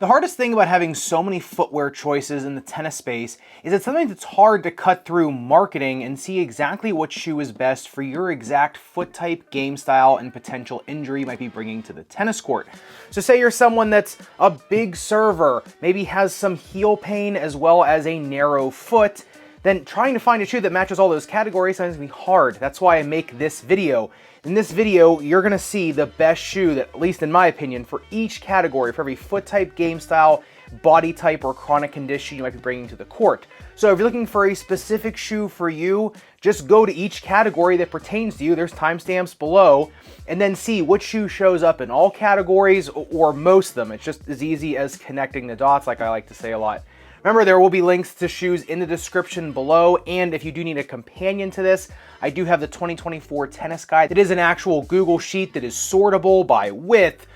The hardest thing about having so many footwear choices in the tennis space is it's something that's hard to cut through marketing and see exactly what shoe is best for your exact foot type, game style, and potential injury you might be bringing to the tennis court. So say you're someone that's a big server, maybe has some heel pain as well as a narrow foot, then trying to find a shoe that matches all those categories sometimes can be hard. That's why I make this video. In this video, you're gonna see the best shoe that, at least in my opinion, for each category, for every foot type, game style, body type, or chronic condition you might be bringing to the court. So if you're looking for a specific shoe for you, just go to each category that pertains to you. There's timestamps below, and then see which shoe shows up in all categories or most of them. It's just as easy as connecting the dots, like I like to say a lot. Remember, there will be links to shoes in the description below, and if you do need a companion to this, I do have the 2024 tennis guide. It is an actual Google sheet that is sortable by width,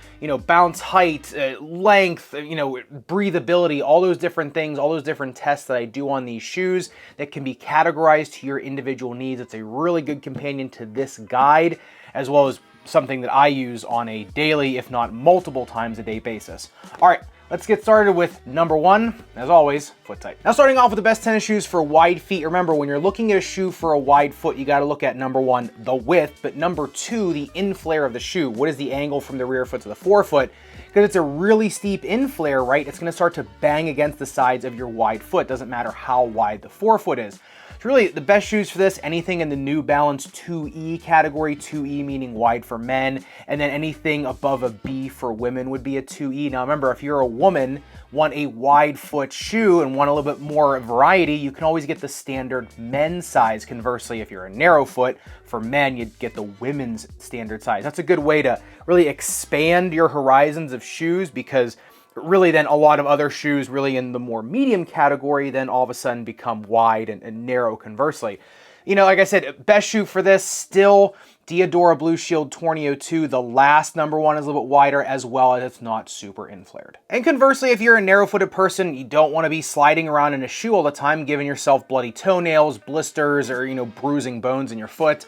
bounce height, length, breathability, all those different things, all those different tests that I do on these shoes that can be categorized to your individual needs. It's a really good companion to this guide, as well as something that I use on a daily, if not multiple times a day basis. All right. Let's get started with number one, as always, foot type. Now, starting off with the best tennis shoes for wide feet. Remember, when you're looking at a shoe for a wide foot, you got to look at number one, the width, but number two, the inflare of the shoe. What is the angle from the rear foot to the forefoot? Because it's a really steep inflare, right? It's going to start to bang against the sides of your wide foot. Doesn't matter how wide the forefoot is. So really, the best shoes for this, anything in the New Balance 2E category, 2E meaning wide for men, and then anything above a B for women would be a 2E. Now remember, if you're a woman, want a wide foot shoe and want a little bit more variety, you can always get the standard men's size. Conversely, if you're a narrow foot, for men, you'd get the women's standard size. That's a good way to really expand your horizons of shoes, because really then a lot of other shoes really in the more medium category then all of a sudden become wide and narrow conversely. Like I said, best shoe for this still Diadora Blue Shield Torneo 2. The last number one is a little bit wider, as well as it's not super inflared. And conversely, if you're a narrow-footed person, you don't want to be sliding around in a shoe all the time, giving yourself bloody toenails, blisters, or bruising bones in your foot.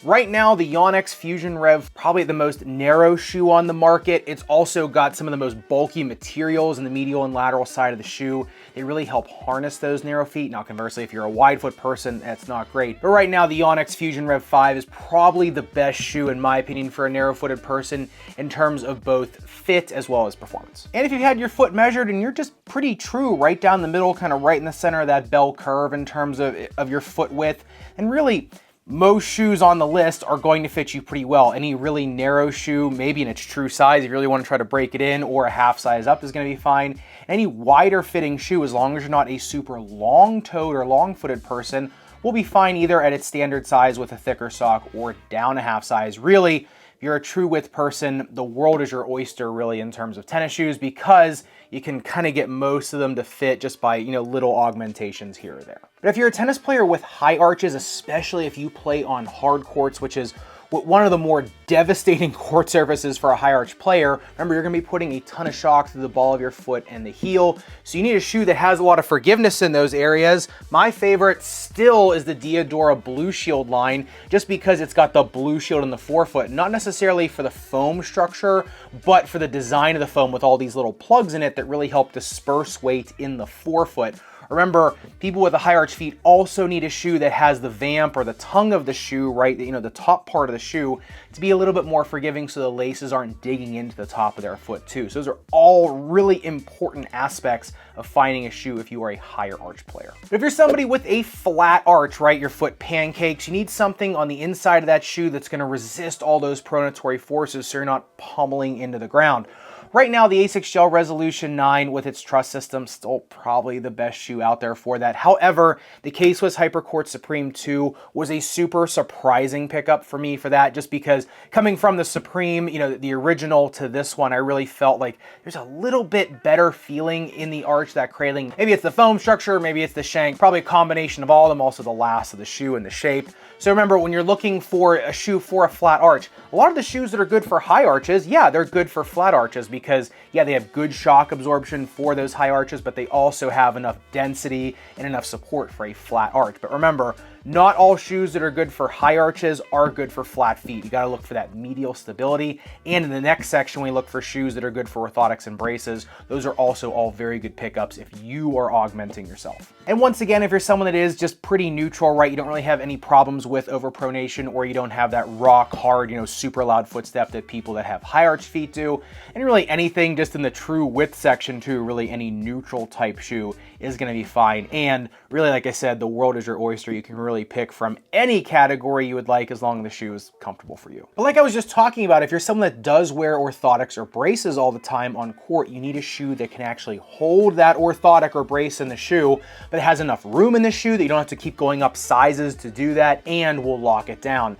Right now, the Yonex Fusion Rev, probably the most narrow shoe on the market. It's also got some of the most bulky materials in the medial and lateral side of the shoe. They really help harness those narrow feet. Now, conversely, if you're a wide foot person, that's not great. But right now, the Yonex Fusion Rev 5 is probably the best shoe, in my opinion, for a narrow-footed person in terms of both fit as well as performance. And if you've had your foot measured and you're just pretty true right down the middle, kind of right in the center of that bell curve in terms of your foot width, and really, most shoes on the list are going to fit you pretty well. Any really narrow shoe, maybe in its true size, if you really want to try to break it in, or a half size up is going to be fine. Any wider fitting shoe, as long as you're not a super long-toed or long-footed person, will be fine either at its standard size with a thicker sock or down a half size. Really, if you're a true width person, the world is your oyster really in terms of tennis shoes, because you can kind of get most of them to fit just by, little augmentations here or there. But if you're a tennis player with high arches, especially if you play on hard courts, which is one of the more devastating court surfaces for a high arch player, remember, you're gonna be putting a ton of shock through the ball of your foot and the heel. So you need a shoe that has a lot of forgiveness in those areas. My favorite still is the Diadora Blue Shield line, just because it's got the blue shield in the forefoot, not necessarily for the foam structure, but for the design of the foam with all these little plugs in it that really help disperse weight in the forefoot. Remember, people with the high arch feet also need a shoe that has the vamp or the tongue of the shoe, right? The top part of the shoe to be a little bit more forgiving so the laces aren't digging into the top of their foot too. So those are all really important aspects of finding a shoe if you are a higher arch player. But if you're somebody with a flat arch, right, your foot pancakes, you need something on the inside of that shoe that's gonna resist all those pronatory forces so you're not pummeling into the ground. Right now, the Asics Gel Resolution 9 with its truss system, still probably the best shoe out there for that. However, the K-Swiss Hypercourt Supreme 2 was a super surprising pickup for me for that, just because coming from the Supreme, the original to this one, I really felt like there's a little bit better feeling in the arch, that cradling. Maybe it's the foam structure, maybe it's the shank, probably a combination of all of them, also the last of the shoe and the shape. So remember, when you're looking for a shoe for a flat arch, a lot of the shoes that are good for high arches, yeah, they're good for flat arches because, yeah, they have good shock absorption for those high arches, but they also have enough density and enough support for a flat arch. But remember, Not all shoes that are good for high arches are good for flat feet. You got to look for that medial stability. And in the next section, we look for shoes that are good for orthotics and braces. Those are also all very good pickups if you are augmenting yourself. And once again, if you're someone that is just pretty neutral, right, you don't really have any problems with overpronation, or you don't have that rock hard, super loud footstep that people that have high arch feet do, and really anything just in the true width section too, really any neutral type shoe is going to be fine. And really, like I said, the world is your oyster. You can really pick from any category you would like as long as the shoe is comfortable for you. But like I was just talking about, if you're someone that does wear orthotics or braces all the time on court, you need a shoe that can actually hold that orthotic or brace in the shoe, but it has enough room in the shoe that you don't have to keep going up sizes to do that, and will lock it down.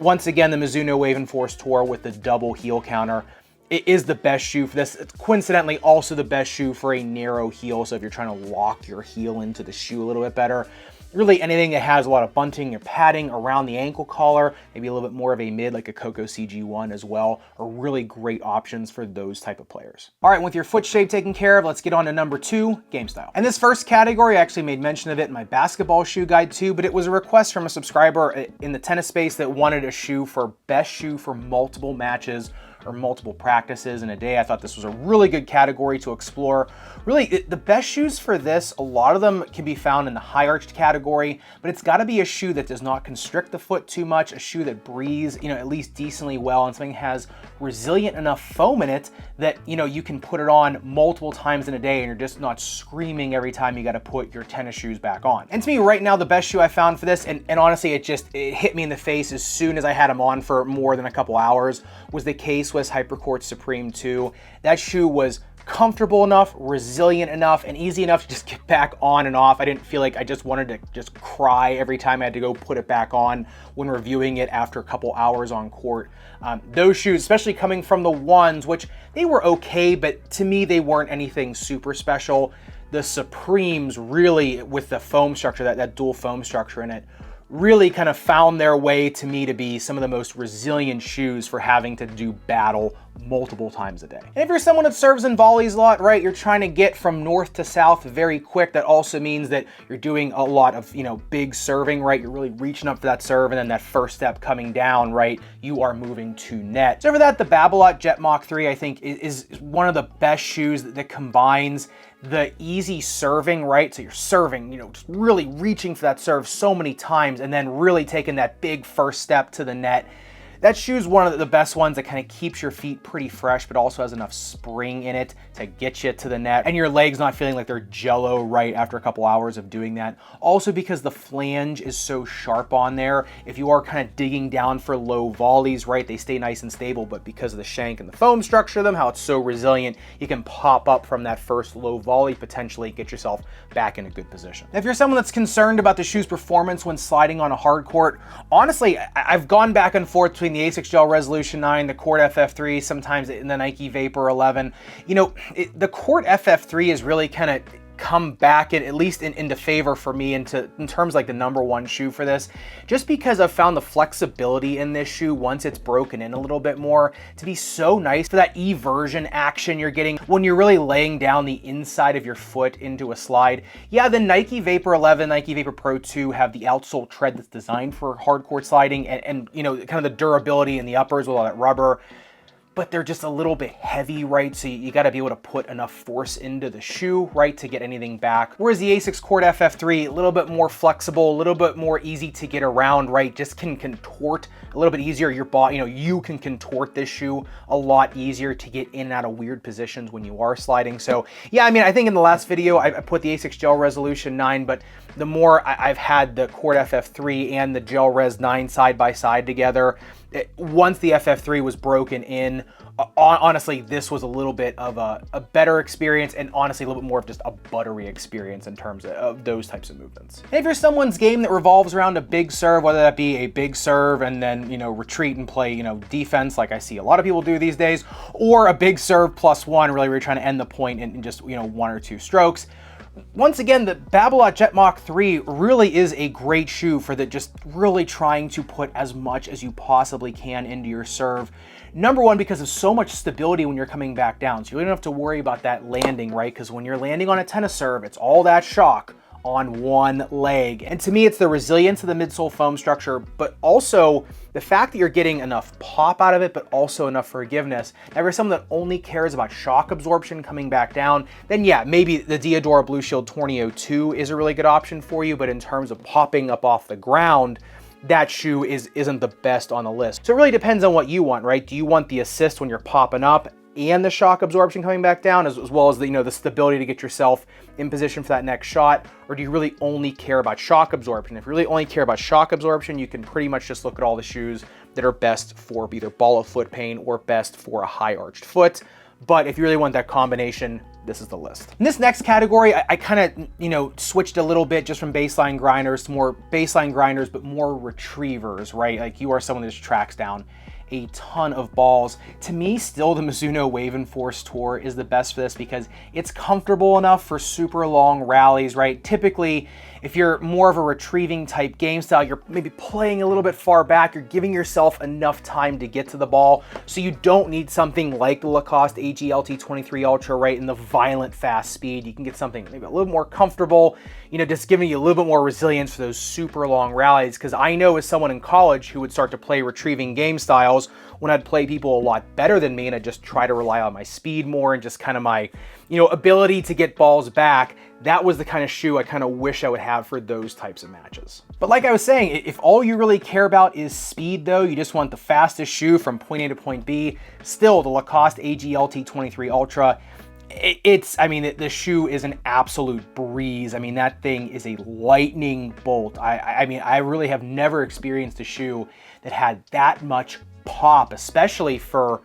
Once again, the Mizuno Wave and Force Tour with the double heel counter, it is the best shoe for this. It's coincidentally also the best shoe for a narrow heel, so if you're trying to lock your heel into the shoe a little bit better. Really anything that has a lot of bunting or padding around the ankle collar, maybe a little bit more of a mid like a Coco CG1 as well, are really great options for those type of players. All right, with your foot shape taken care of, let's get on to number 2, game style. And this first category, I actually made mention of it in my basketball shoe guide too, but it was a request from a subscriber in the tennis space that wanted a shoe for best shoe for multiple matches or multiple practices in a day. I thought this was a really good category to explore. Really, the best shoes for this, a lot of them can be found in the high arched category, but it's got to be a shoe that does not constrict the foot too much, a shoe that breathes, at least decently well, and something that has resilient enough foam in it that, you can put it on multiple times in a day and you're just not screaming every time you got to put your tennis shoes back on. And to me right now, the best shoe I found for this, and honestly, it hit me in the face as soon as I had them on for more than a couple hours, was the K-Swiss Hypercourt Supreme 2. That shoe was comfortable enough, resilient enough, and easy enough to just get back on and off. I didn't feel like I just wanted to just cry every time I had to go put it back on when reviewing it after a couple hours on court. Those shoes, especially coming from the ones, which they were okay, but to me, they weren't anything super special. The Supremes really, with the foam structure, that dual foam structure in it, really kind of found their way to me to be some of the most resilient shoes for having to do battle multiple times a day. And if you're someone that serves and volleys a lot, right, you're trying to get from north to south very quick. That also means that you're doing a lot of, big serving, right? You're really reaching up for that serve, and then that first step coming down, right, you are moving to net. So for that, the Babolat Jet Mach 3, I think, is one of the best shoes that combines the easy serving, right? So you're serving, just really reaching for that serve so many times, and then really taking that big first step to the net. That shoe is one of the best ones that kind of keeps your feet pretty fresh, but also has enough spring in it to get you to the net, and your legs not feeling like they're jello right after a couple hours of doing that. Also because the flange is so sharp on there, if you are kind of digging down for low volleys, right, they stay nice and stable, but because of the shank and the foam structure of them, how it's so resilient, you can pop up from that first low volley, potentially get yourself back in a good position. If you're someone that's concerned about the shoe's performance when sliding on a hard court, honestly, I've gone back and forth between the ASICS Gel Resolution 9, the Court FF3, sometimes in the Nike Vapor 11. The Court FF3 is really kind of come back at least into favor for me in terms like the #1 shoe for this, just because I've found the flexibility in this shoe once it's broken in a little bit more to be so nice for that eversion action you're getting when you're really laying down the inside of your foot into a slide. Yeah, the Nike Vapor 11, Nike Vapor Pro 2 have the outsole tread that's designed for hardcore sliding and kind of the durability in the uppers with all that rubber, but they're just a little bit heavy, right? So you got to be able to put enough force into the shoe, right, to get anything back. Whereas the ASICS Court FF3, a little bit more flexible, a little bit more easy to get around, right? Just can contort a little bit easier. Your body, you can contort this shoe a lot easier to get in and out of weird positions when you are sliding. So yeah, I think in the last video, I put the ASICS Gel Resolution 9, but the more I've had the Court FF3 and the Gel Res 9 side by side together, once the FF3 was broken in, honestly, this was a little bit of a better experience, and honestly a little bit more of just a buttery experience in terms of those types of movements. And if you're someone's game that revolves around a big serve, whether that be a big serve and then, retreat and play, defense like I see a lot of people do these days, or a big serve +1, really where you're trying to end the point in just, 1 or 2 strokes. Once again, the Babolat Jet Mach 3 really is a great shoe for just really trying to put as much as you possibly can into your serve. #1, because of so much stability when you're coming back down. So you don't have to worry about that landing, right? Because when you're landing on a tennis serve, it's all that shock on one leg. And to me, it's the resilience of the midsole foam structure, but also the fact that you're getting enough pop out of it, but also enough forgiveness. Now, if you're someone that only cares about shock absorption coming back down, then yeah, maybe the Diadora Blue Shield Torneo 2 is a really good option for you, but in terms of popping up off the ground, that shoe isn't the best on the list. So it really depends on what you want, right? Do you want the assist when you're popping up and the shock absorption coming back down, as well as the, the stability to get yourself in position for that next shot? Or do you really only care about shock absorption? If you really only care about shock absorption, you can pretty much just look at all the shoes that are best for either ball of foot pain or best for a high arched foot. But if you really want that combination, this is the list. In this next category, I kind of, switched a little bit just from baseline grinders to more baseline grinders, but more retrievers, right? Like you are someone that just tracks down a ton of balls. To me, still the Mizuno Wave and Force Tour is the best for this because it's comfortable enough for super long rallies, right? Typically, if you're more of a retrieving type game style, you're maybe playing a little bit far back, you're giving yourself enough time to get to the ball, so you don't need something like the Lacoste AG-LT 23 Ultra, right, in the violent fast speed. You can get something maybe a little more comfortable, just giving you a little bit more resilience for those super long rallies, because I know as someone in college who would start to play retrieving game styles, when I'd play people a lot better than me and I'd just try to rely on my speed more and just kind of my, ability to get balls back, that was the kind of shoe I kind of wish I would have for those types of matches. But like I was saying, if all you really care about is speed though, you just want the fastest shoe from point A to point B, still the Lacoste AG-LT 23 Ultra, the shoe is an absolute breeze. That thing is a lightning bolt. I really have never experienced a shoe that had that much pop, especially for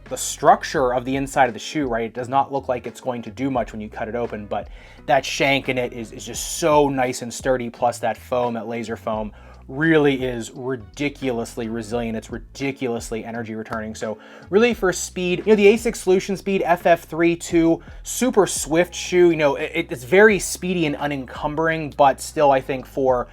the structure of the inside of the shoe, right? It does not look like it's going to do much when you cut it open, but that shank in it is just so nice and sturdy, plus that foam, that laser foam, really is ridiculously resilient. It's ridiculously energy returning. So really for speed, the Asics Solution Speed FF32, super swift shoe. It's very speedy and unencumbering, but still I think for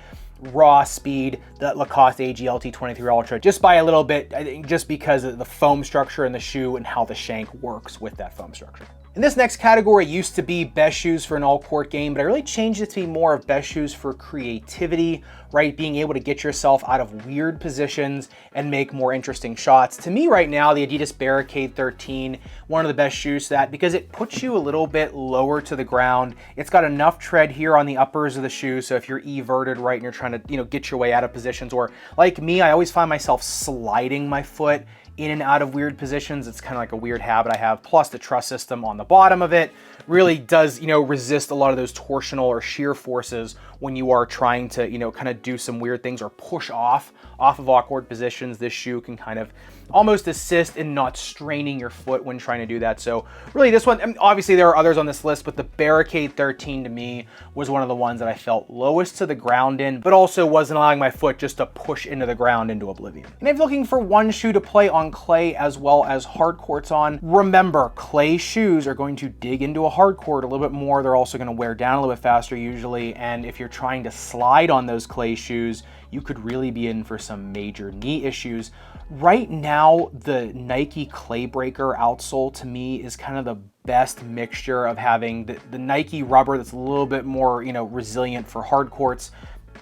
raw speed, the Lacoste AG-LT 23 Ultra, just by a little bit, I think just because of the foam structure in the shoe and how the shank works with that foam structure. And this next category used to be best shoes for an all-court game, but I really changed it to be more of best shoes for creativity, right? Being able to get yourself out of weird positions and make more interesting shots. To me right now, the Adidas Barricade 13, one of the best shoes for that because it puts you a little bit lower to the ground. It's got enough tread here on the uppers of the shoe, so if you're everted, right, and you're trying to, get your way out of positions, or like me, I always find myself sliding my foot in and out of weird positions. It's kind of like a weird habit I have. Plus the truss system on the bottom of it really does, resist a lot of those torsional or shear forces when you are trying to, kind of do some weird things or push off of awkward positions. This shoe can kind of almost assist in not straining your foot when trying to do that. So really this one, obviously there are others on this list, but the Barricade 13 to me was one of the ones that I felt lowest to the ground in, but also wasn't allowing my foot just to push into the ground into oblivion. And if you're looking for one shoe to play on clay as well as hard courts on, remember clay shoes are going to dig into a hard court a little bit more. They're also going to wear down a little bit faster usually. And if you're trying to slide on those clay shoes, you could really be in for some major knee issues. Right now, the Nike Clay Breaker outsole to me is kind of the best mixture of having the Nike rubber that's a little bit more, resilient for hard courts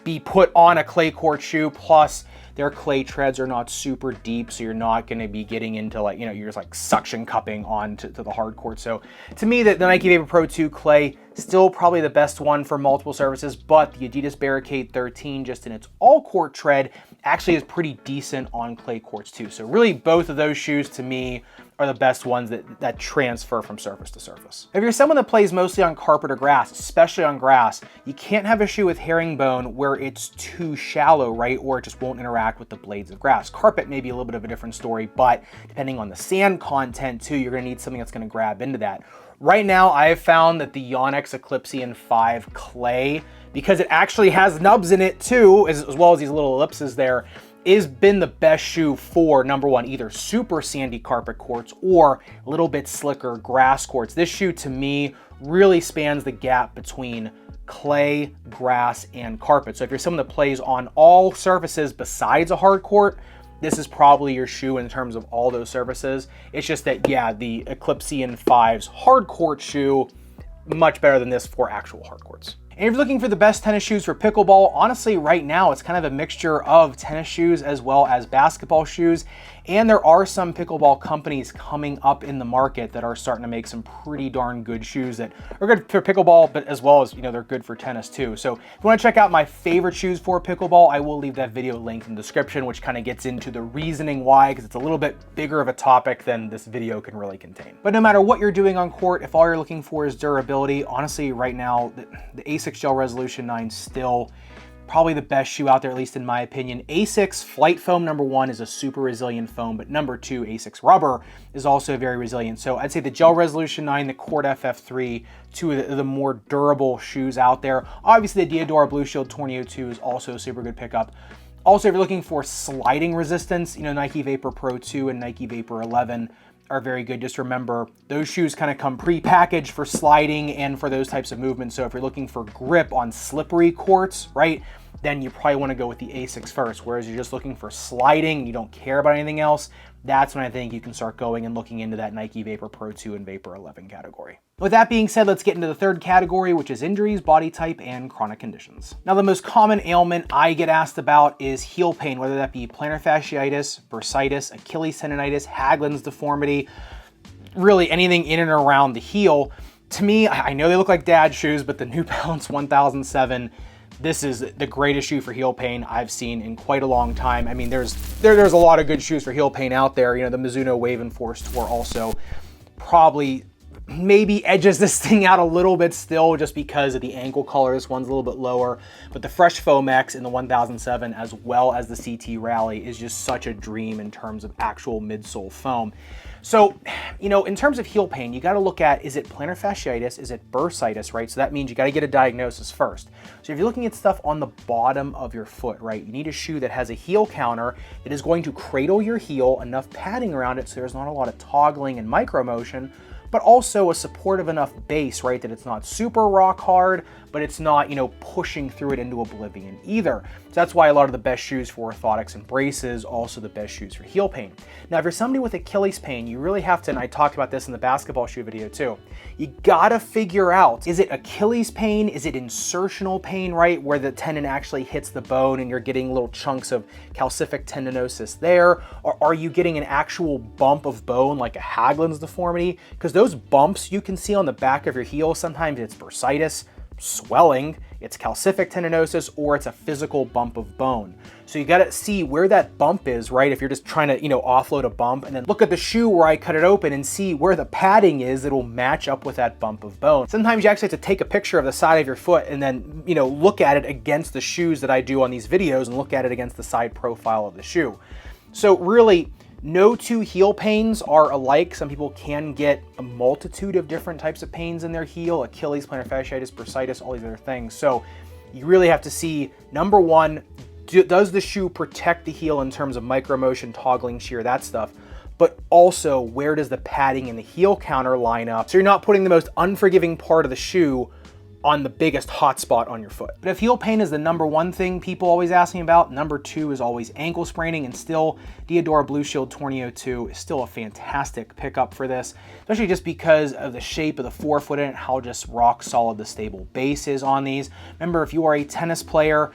be put on a clay court shoe, plus their clay treads are not super deep, so you're not going to be getting into you're just like suction cupping onto the hard court. So to me, the Nike Vapor Pro 2 Clay, still probably the best one for multiple surfaces, but the Adidas Barricade 13, just in its all court tread, actually is pretty decent on clay courts too. So really both of those shoes to me are the best ones that transfer from surface to surface. If you're someone that plays mostly on carpet or grass, especially on grass, you can't have a shoe with herringbone where it's too shallow, right? Or it just won't interact with the blades of grass. Carpet may be a little bit of a different story, but depending on the sand content too, you're gonna need something that's gonna grab into that. Right now, I have found that the Yonex Eclipsean 5 Clay, because it actually has nubs in it too, as well as these little ellipses there, has been the best shoe for, number one, either super sandy carpet courts or a little bit slicker grass courts. This shoe to me really spans the gap between clay, grass, and carpet. So if you're someone that plays on all surfaces besides a hard court, this is probably your shoe in terms of all those surfaces. It's just that, yeah, the Eclipsean 5's hard court shoe, much better than this for actual hard courts. And if you're looking for the best tennis shoes for pickleball, honestly, right now, it's kind of a mixture of tennis shoes as well as basketball shoes. And there are some pickleball companies coming up in the market that are starting to make some pretty darn good shoes that are good for pickleball, but as well as, they're good for tennis too. So if you want to check out my favorite shoes for pickleball, I will leave that video linked in the description, which kind of gets into the reasoning why, because it's a little bit bigger of a topic than this video can really contain. But no matter what you're doing on court, if all you're looking for is durability, honestly, right now, the ASICS Gel Resolution 9 still probably the best shoe out there, at least in my opinion. ASICS Flight Foam #1 is a super resilient foam, but #2, ASICS Rubber is also very resilient. So I'd say the Gel Resolution 9, the Court FF3, two of the more durable shoes out there. Obviously the Diadora Blue Shield 2002 is also a super good pickup. Also, if you're looking for sliding resistance, Nike Vapor Pro 2 and Nike Vapor 11 are very good. Just remember, those shoes kind of come pre-packaged for sliding and for those types of movements. So if you're looking for grip on slippery courts, right, then you probably want to go with the ASICS first. Whereas you're just looking for sliding and you don't care about anything else, that's when I think you can start going and looking into that Nike Vapor Pro 2 and Vapor 11 category. With that being said, let's get into the third category, which is injuries, body type, and chronic conditions. Now, the most common ailment I get asked about is heel pain, whether that be plantar fasciitis, bursitis, Achilles tendinitis, Haglund's deformity, really anything in and around the heel. To me, I know they look like dad shoes, but the New Balance 1007, this is the greatest shoe for heel pain I've seen in quite a long time. I mean, there's a lot of good shoes for heel pain out there. The Mizuno Wave and Force Tour also probably maybe edges this thing out a little bit still just because of the ankle color. This one's a little bit lower, but the Fresh Foam X in the 1007 as well as the CT Rally is just such a dream in terms of actual midsole foam. So, in terms of heel pain, you got to look at, is it plantar fasciitis? Is it bursitis, right? So that means you got to get a diagnosis first. So if you're looking at stuff on the bottom of your foot, right, you need a shoe that has a heel counter that is going to cradle your heel, enough padding around it so there's not a lot of toggling and micro motion, but also a supportive enough base, right, that it's not super rock hard, but it's not, pushing through it into oblivion either. So that's why a lot of the best shoes for orthotics and braces, also the best shoes for heel pain. Now, if you're somebody with Achilles pain, you really have to, and I talked about this in the basketball shoe video too, you gotta figure out, is it Achilles pain? Is it insertional pain, right, where the tendon actually hits the bone and you're getting little chunks of calcific tendinosis there? Or are you getting an actual bump of bone like a Haglund's deformity? Because those bumps you can see on the back of your heel, sometimes it's bursitis, swelling, it's calcific tendinosis, or it's a physical bump of bone. So you gotta see where that bump is, right? If you're just trying to, offload a bump, and then look at the shoe where I cut it open and see where the padding is that'll match up with that bump of bone. Sometimes you actually have to take a picture of the side of your foot and then, look at it against the shoes that I do on these videos and look at it against the side profile of the shoe. So really, no two heel pains are alike. Some people can get a multitude of different types of pains in their heel, Achilles, plantar fasciitis, bursitis, all these other things. So you really have to see, number one, does the shoe protect the heel in terms of micro motion, toggling, shear, that stuff? But also, where does the padding and the heel counter line up? So you're not putting the most unforgiving part of the shoe on the biggest hot spot on your foot. But if heel pain is the #1 thing people always ask me about, #2 is always ankle spraining, and still Diadora Blue Shield 2002 is still a fantastic pickup for this, especially just because of the shape of the forefoot and how just rock solid the stable base is on these. Remember, if you are a tennis player,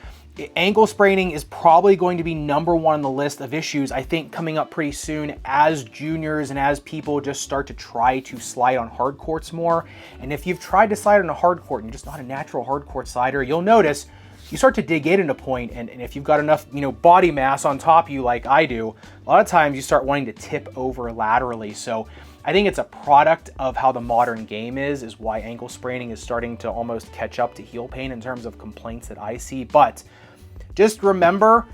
ankle spraining is probably going to be #1 on the list of issues, I think, coming up pretty soon as juniors and as people just start to try to slide on hard courts more. And if you've tried to slide on a hard court and you're just not a natural hard court slider, you'll notice you start to dig in at a point, and if you've got enough, body mass on top of you like I do, a lot of times you start wanting to tip over laterally. So I think it's a product of how the modern game is why ankle spraining is starting to almost catch up to heel pain in terms of complaints that I see. But just remember,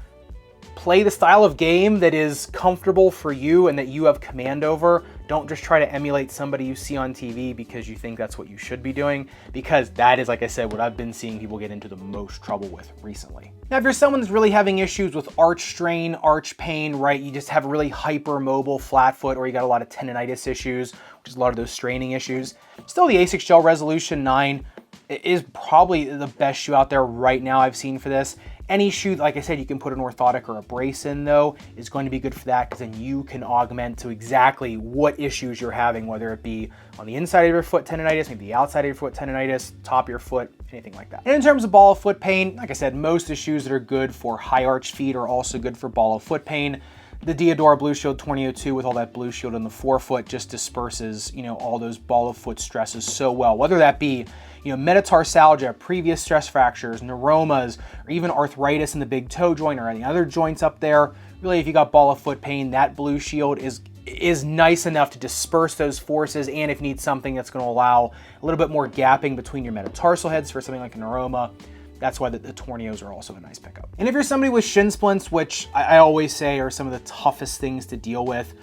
play the style of game that is comfortable for you and that you have command over. Don't just try to emulate somebody you see on TV because you think that's what you should be doing, because that is, like I said, what I've been seeing people get into the most trouble with recently. Now, if you're someone that's really having issues with arch strain, arch pain, right, you just have a really hypermobile flat foot, or you got a lot of tendinitis issues, which is a lot of those straining issues, still the ASICS Gel Resolution 9 is probably the best shoe out there right now I've seen for this. Any shoe, like I said, you can put an orthotic or a brace in though, is going to be good for that, because then you can augment to exactly what issues you're having, whether it be on the inside of your foot tendinitis, maybe the outside of your foot tendinitis, top of your foot, anything like that. And in terms of ball of foot pain, like I said, most of the shoes that are good for high arch feet are also good for ball of foot pain. The Diadora Blue Shield 2002 with all that blue shield in the forefoot just disperses, all those ball of foot stresses so well, whether that be metatarsalgia, previous stress fractures, neuromas, or even arthritis in the big toe joint or any other joints up there. Really, if you got ball of foot pain, that blue shield is nice enough to disperse those forces, and if you need something that's going to allow a little bit more gapping between your metatarsal heads for something like a neuroma, that's why the Tornios are also a nice pickup. And if you're somebody with shin splints, which I always say are some of the toughest things to deal with,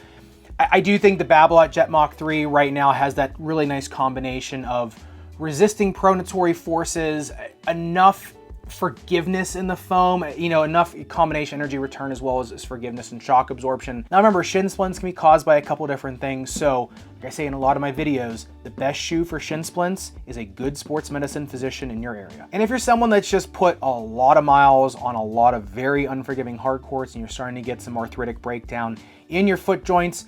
I do think the Babolat Jet Mach 3 right now has that really nice combination of resisting pronatory forces, enough forgiveness in the foam, enough combination energy return as well as forgiveness and shock absorption. Now remember, shin splints can be caused by a couple different things. So like I say in a lot of my videos, the best shoe for shin splints is a good sports medicine physician in your area. And if you're someone that's just put a lot of miles on a lot of very unforgiving hard courts and you're starting to get some arthritic breakdown in your foot joints,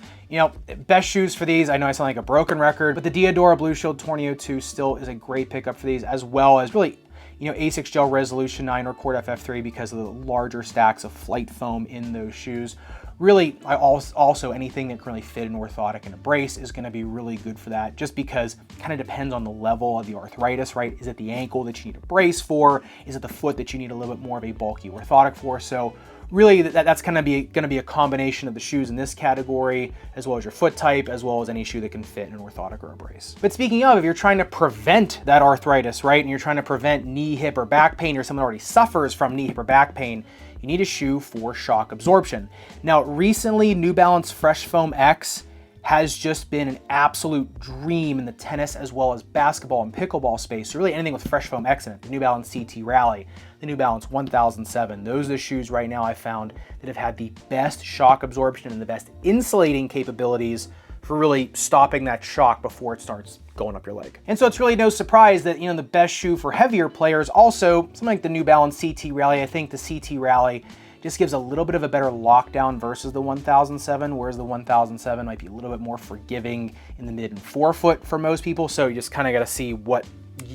best shoes for these, I know I sound like a broken record, but the Diadora Blue Shield 2002 still is a great pickup for these, as well as really Asics Gel Resolution 9 or Cord FF3 because of the larger stacks of flight foam in those shoes. Really, also anything that can really fit an orthotic and a brace is going to be really good for that, just because it kind of depends on the level of the arthritis, right? Is it the ankle that you need a brace for? Is it the foot that you need a little bit more of a bulky orthotic for? So really, that's going to be a combination of the shoes in this category, as well as your foot type, as well as any shoe that can fit in an orthotic or a brace. But speaking of, if you're trying to prevent that arthritis, right, and you're trying to prevent knee, hip, or back pain, or someone already suffers from knee, hip, or back pain, you need a shoe for shock absorption. Now, recently, New Balance Fresh Foam X has just been an absolute dream in the tennis as well as basketball and pickleball space. So really anything with Fresh Foam X in it, the New Balance CT Rally, the New Balance 1007, those are the shoes right now I found that have had the best shock absorption and the best insulating capabilities for really stopping that shock before it starts going up your leg. And so it's really no surprise that, the best shoe for heavier players, also something like the New Balance CT Rally. I think the CT Rally just gives a little bit of a better lockdown versus the 1007, whereas the 1007 might be a little bit more forgiving in the mid and forefoot for most people. So you just kind of got to see what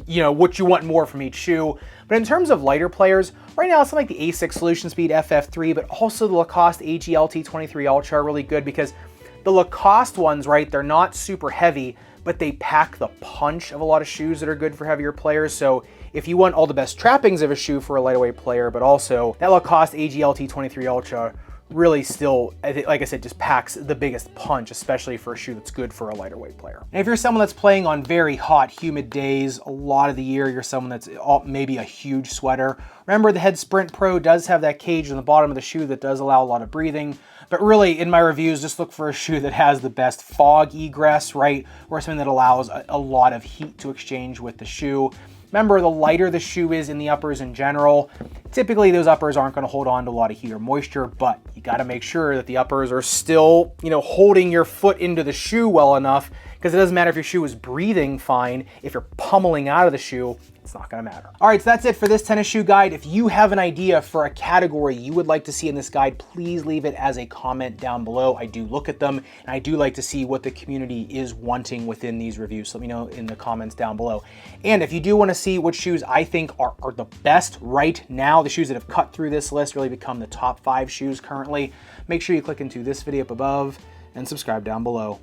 you want more from each shoe. But in terms of lighter players, right now it's something like the Asics Solution Speed FF3, but also the Lacoste AGLT 23 Ultra are really good because the Lacoste ones, right, they're not super heavy, but they pack the punch of a lot of shoes that are good for heavier players. So if you want all the best trappings of a shoe for a lightweight player, but also that Lacoste AGLT 23 Ultra really still, like I said, just packs the biggest punch, especially for a shoe that's good for a lighter weight player. And if you're someone that's playing on very hot, humid days a lot of the year, you're someone that's maybe a huge sweater, remember the Head Sprint Pro does have that cage on the bottom of the shoe that does allow a lot of breathing. But really, in my reviews, just look for a shoe that has the best fog egress, right? Or something that allows a lot of heat to exchange with the shoe. Remember, the lighter the shoe is in the uppers in general, typically those uppers aren't going to hold on to a lot of heat or moisture, but you got to make sure that the uppers are still, holding your foot into the shoe well enough, because it doesn't matter if your shoe is breathing fine. If you're pummeling out of the shoe, it's not going to matter. All right, so that's it for this tennis shoe guide. If you have an idea for a category you would like to see in this guide, please leave it as a comment down below. I do look at them, and I do like to see what the community is wanting within these reviews. So let me know in the comments down below. And if you do want to see what shoes I think are the best right now, the shoes that have cut through this list, really become the top 5 shoes currently, make sure you click into this video up above and subscribe down below.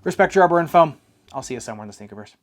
Respect your rubber and foam. I'll see you somewhere in the Sneakerverse.